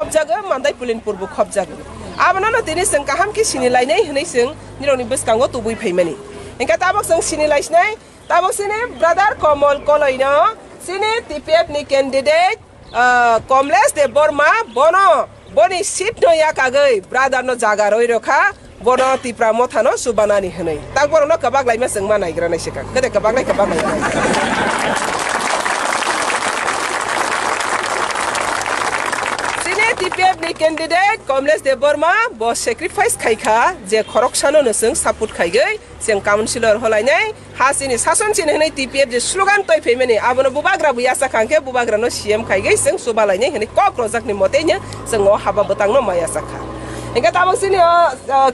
जागो मानदाय पुलिनपुरबो खब जागो आबना दिनै जों गाहाम कि सिनिलायनाय होनै जों निरंनि बसकांगो तुबुय फैमानि इनका ताबक जों सिनिलायसनाय ताबक सिनि ब्रादार कमल कलैनो सिनि TPF नि कैंडिडेट कमलेश देव बर्मा बनो बनि सीट नो याकागै ब्रादार नो जागा रोय रखा बनो तिप्रा मोथा नो सुबानानि होनै ताक बरनो कबाग लाइमा जों मा नायग्रा नायसेका गदे कबाग लाइ TPF ni candidate Kमलेश देव बर्मा bo sacrifice खायखा जे खरकसानो नसों सपोर्ट खायगै जों काउन्सिलर हलायनाय हासिनि सासन सिनि हनै TPF जे स्लोगान तय फैमेनि आबनो बुबाग्रा बुयासा खांखे बुबाग्रा नो CM खायगै जों सुबालायनाय हनै क प्रोजेक्ट नि मतेनो जों हाबा बतांनो माया साखा इनका ताबसिनि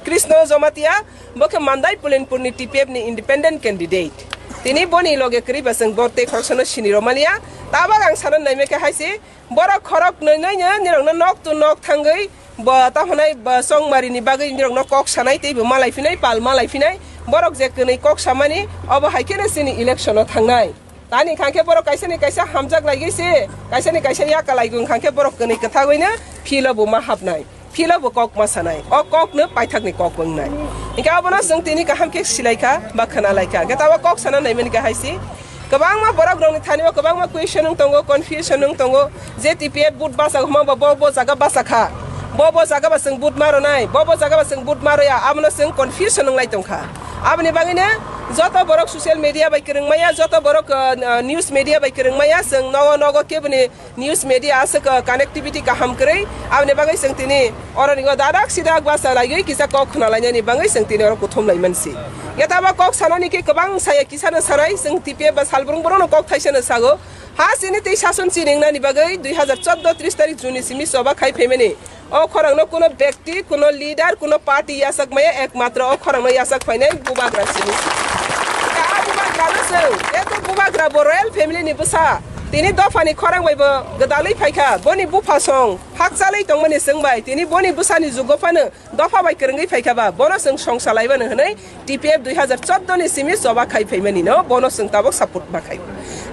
कृष्ण जमातिया बके मानदाय पुलिनपुरनि TPF नि इंडिपेंडेंट कैंडिडेट तिनी बनि लगे करिबा जों बरते खरसनो सिनि रमालिया ताबा आं सानन नायमेके हायसि बरा खरक नैनैनो निरंनो नक टु नक थांगै ब ताहनै संगमारिनि बागै निरंनो कक सानाय तेबो मालायफिनाय पाल मालायफिनाय बरक जे कनै कक सामानि अब हायकेने सिनि इलेक्शनआव थांनाय तानि खांखे बरक कायसेनि कायसे हामजाक लायगैसे कायसेनि कायसे याका लायगुं खांखे बरक कनै कथागैनो फिलबो मा हाबनाय फिलबो कक मा सानाय अ ककनो पाइथाकनि कक बुंनाय इनका अबना जों तिनि गाहाम के सिलायखा बा खोनालायखा गताबा कक साना नायमेनि गाहायसि गोबां मा बरक रंनि थानिबा गोबां मा क्वेश्चन दंगो कन्फ्यूजन दंगो जे TPF बुट बासा हमा बो जागा बासाखा बो जागा बा जों बुट मारनाय बो जागा बा जों बुट मारया आबनो जों कन्फ्यूजन लाय दंखा आबनि बागैनो जत बरक सोशल मीडिया बाय करंमाया जत बरक न्यूज मीडिया बाय करंमाया जों नगो केबनि न्यूज मीडिया आसक कनेक्टिविटी गाहाम करै आबनि बागै जों तिनि अरनिगो दादाक सिदाक बासा लायगै किसा कक खनालायनायनि बागै जों तिनि अर कुथुम लाय मानसि यताबा कक सानानि के गोबां साया किसानो साराय जों TPF बा सालब्रं बरनो कक थाइसेनो सागो हा सिनि तै शासन चिनिंनानि बागै 2014 30 तारिख जुनि सिमि सभा खाइ फेमेनि ओ खरंनो कोनो व्यक्ति कोनो लीडर कोनो पार्टी यासक मय एकमात्र ओ खरंनो यासक फाइनै बुबाग्रा सिनि का बुबाग्रा नसौ एतो बुबाग्रा बरयल फेमिलि नि बसा तिनि दफानि खरं बायबो गदालै फायखा बनि बुफासं हाकसालै दंमनि सोंबाय तिनि बनि बुसानि जुगफानो दफा बाय करंगै फायखाबा बनो जों संसालायबानो हनै TPF 2014 नि सिमि सभा खाइ फेमेनि न बनो जों ताबक सपोर्ट बाखाय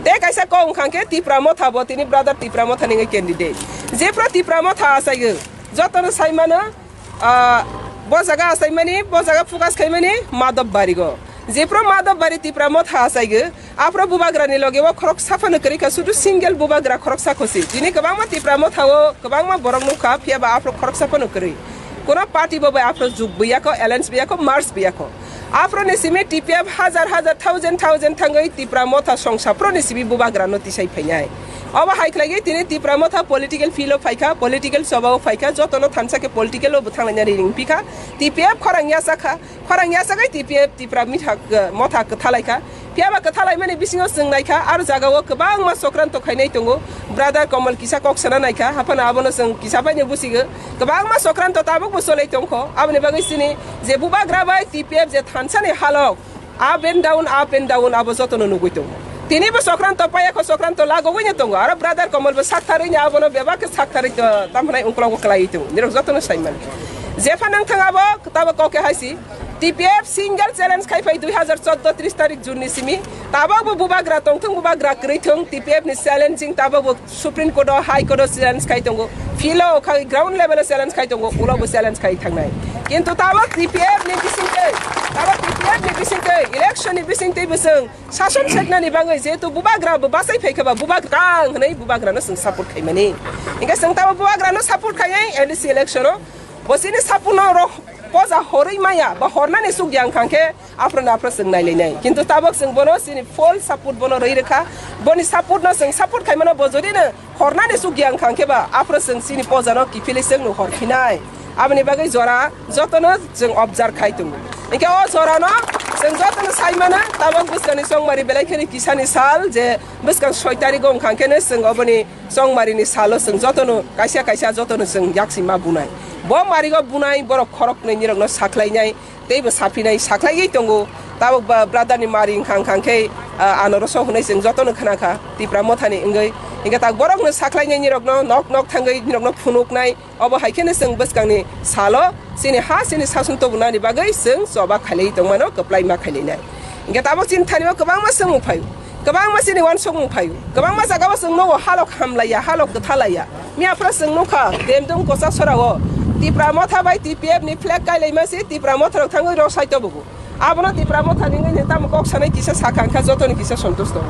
ते कैसा को खांके तिप्रा मोथा बो तिनि ब्रादार तिप्रा मोथा नि कैंडिडेट जे प्र तिप्रा मोथा आसायगो जतन साइमानो बो जागा आसायमानि बो जागा फुकास खायमानि माधव बारिगो जेप्रो माधव बारि तिप्रा मोथा आसायगो आफ्रो बुबाग्रानि लगे व खरक साफानो करिका सुदु सिंगल बुबाग्रा खरक साखोसि दिनै गोबां मा तिप्रा मोथाओ गोबां मा बरक नुखा फियाबा आफ्रो खरक साफानो करि कोनो पार्टी बबे आफ्रो जुग बियाको एलायंस बियाको मार्च बियाको आफ्रो नेसिमे TPF हजार थाउजेंड थांगै तिप्रा मोथा संसाफ्रो नेसिबि बुबाग्रा नोटिसै फैनाय अब हाइख्लागे तिनि तिप्रा मोथा पॉलिटिकल फीलो फाइखा पॉलिटिकल सभाव फाइखा जतनो थानसा के पॉलिटिकल बुथांनाय रिंग पिखा TPF खरंगिया साखा TPF तिप्रा मिथा मोथा कथालायखा फियाबा कथालाय माने बिसिङाव जोंनायखा आरो जागाव गोबां मा सक्रान्त खायनाय दंगो ब्रादार कमल किसा कक्सना नायखा हाफाना आबनो जों किसा बायनो बुसिगो गोबां मा सक्रान्त ताबो बसलै दंखो आबने बागै सिनि जे बुबाग्रा बाय TPF जे थानसानि हालक आप एन्ड डाउन आबो जतनो नुगै दंगो तिनिबो सक्रान्त पायाखो सक्रान्त लागोगैनो दंगो आरो ब्रादार कमलबो साथारैनो आबनो बेबाके साथारै तामनाय उंक्लाव खलाय दं निरक जतनो साइमान जेफा नंथाङाबो ताबो कके हायसि TPF सिंगल चैलेंज खायफाय 2014 30 तारिख जुननि सिमि ताबाबो बुबाग्रा तंथं बुबाग्रा ग्रैथों TPF नि चैलेंजिंग ताबाबो Supreme Court High Court challenge खाय दंगो फिलो खाय ग्राउंड लेवल चैलेंज खाय दंगो उलावबो चैलेंज खाय थांनाय किन्तु ताबा TPF नि बिसिंकै इलेक्शन नि बिसिंकै बसों शासन सेगनानि बाङै जेतु बुबाग्रा बासाय फैखबा बुबाग्रा हनै बुबाग्रानो जों सपोर्ट खायमानि इंगा जों ताबा बुबाग्रानो सपोर्ट खायै एलसी इलेक्शन बसिनि सपोर्ट पजा हरै माया बा हरनानै सुग्यां खांखे आफ्रोना जों नायलायनाय किन्तु ताबक जों बनो सिनि फुल सपोर्ट बनो रहि रेखा बनि सपोर्ट न जों सपोर्ट खायमानो बजरिनो हरनानै सुग्यां खांखेबा आफ्रो जों सिनि पजानो किफिले जों हरफिनाय आबनि बागै जरा जतनो जों ऑब्जर्व खायतुं इनके ओ जरानो जों जतनो साइमाना ताबक बुस्कानि संगमारि बेलायखनि किसानि साल जे बुस्कान 6 तारिख गं खांखेनो जों अबनि संगमारिनि सालो जों जतनो कायसा जतनो जों याक्सिमा बुनाय बो मारिगो बुनाय बर खरक नै निरंनो साख्लायनाय तेबो साफिनाय साख्लायै दंगो ताबक ब्रादारनि मारि खांखे आनरस होनाय जों जतनो खनाखा तिप्रा मोथानि इंगै इंगा ता बरकनो साख्लायनाय निरंनो नक थांगै निरंनो फुनुकनाय अब हायखेनो जों बुस्कानि सालो सिनि हा सिनि सासन तो बुनानि बागै जों सभा खालै दंमानो कप्लाय मा खालैनाय इंगा ताबक सिन थानिबा गोबां मा सों उफाय गोबां मा सिनि वान सं उफाय गोबां मा जागाबा जों नो हालक हामलाया हालक गथालाया मियाफ्रा सोंनुखा देमदों गसा सराव तिप्रा मथा बाय TPF नि फ्लेग गायलाय मासे तिप्रा मथा थाङो र साइट बगु आबनो तिप्रा मथा नि ने ताम कक सानै किसा साखांखा जतनि किसा सन्तोष दं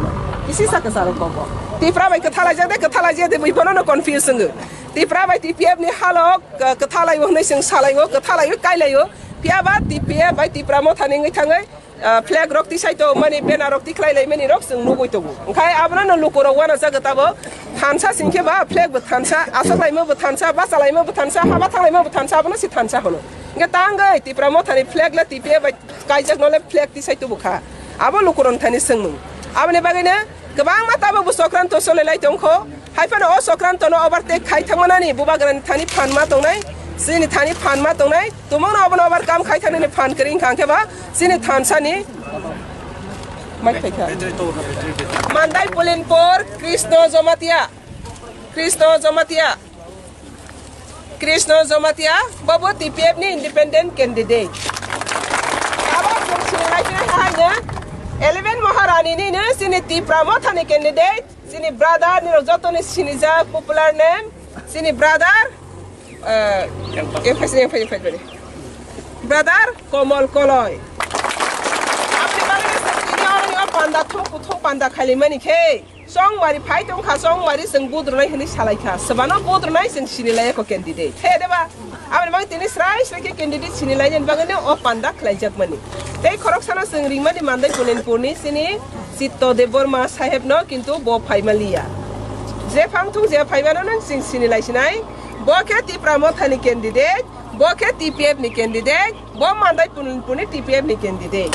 किसी साका सारो कब तिप्रा बाय कथालाय जादे कथालाय जादे बैफोरनो न कन्फ्युज जोङो तिप्रा बाय TPF नि हालो कथालाय होनै जों सालायो कथालाय गायलायो पियाबा TPF बाय तिप्रा मथा नि थाङै फ्लेग रक ति साइट माने बेना रक ति खलाय माने रक जों नुगैतो ओंखाय आबनो न लुको रवाना जागताबो थानसा सिंखेबा फ्लेग बो थानसा आसालायमो बो थानसा बासालायमो बो थानसा हाबा थांलायमो बो थानसा आबनो सि थानसा होनो इंगे तांगै तिप्रा मथानि फ्लेग ला TPF कायजक नले फ्लेग ति साइट बुखा आबो लुकोरन थानि सोंमु आबने बागैनो गोबां माताबो बो सक्रान्त सोलायलाय दंखो हायफानो अ सक्रान्त न ओभारटेक खायथांमोनानि बुबाग्रानि थानि फानमा दंनाय सिनि थानि फानमा दंनाय तुमंनो आबनो ओभार काम खायथानि फान करिं खांखेबा सिनि थानसानि Mandai Pulinpur, Krishna Jamatia, Babu TPF ni independent candidate. Kalau sini 11 Maharani ni sini Tipra Motha ni candidate, sini brother ni Rojoto ni sini za popular name, sini brother, brother Kamal kalai. Panda thok panda khali mani khe song mari phai tong kha song mari sing budrnai hini salai kha sabano budrnai sing sinilai ko candidate the deba amne bang tini srai ke candidate sinilai jen bangane o panda khlaijak mani tei khorok sana sing ringmani mandai Pulinpur ni sini sitto deborma saheb no kintu bo phaimalia je phangthung je phaibano nang sing sinilai sinai bo ke Tipra Motha ni candidate bo ke TPF ni candidate bo mandai Pulinpur ni TPF ni candidate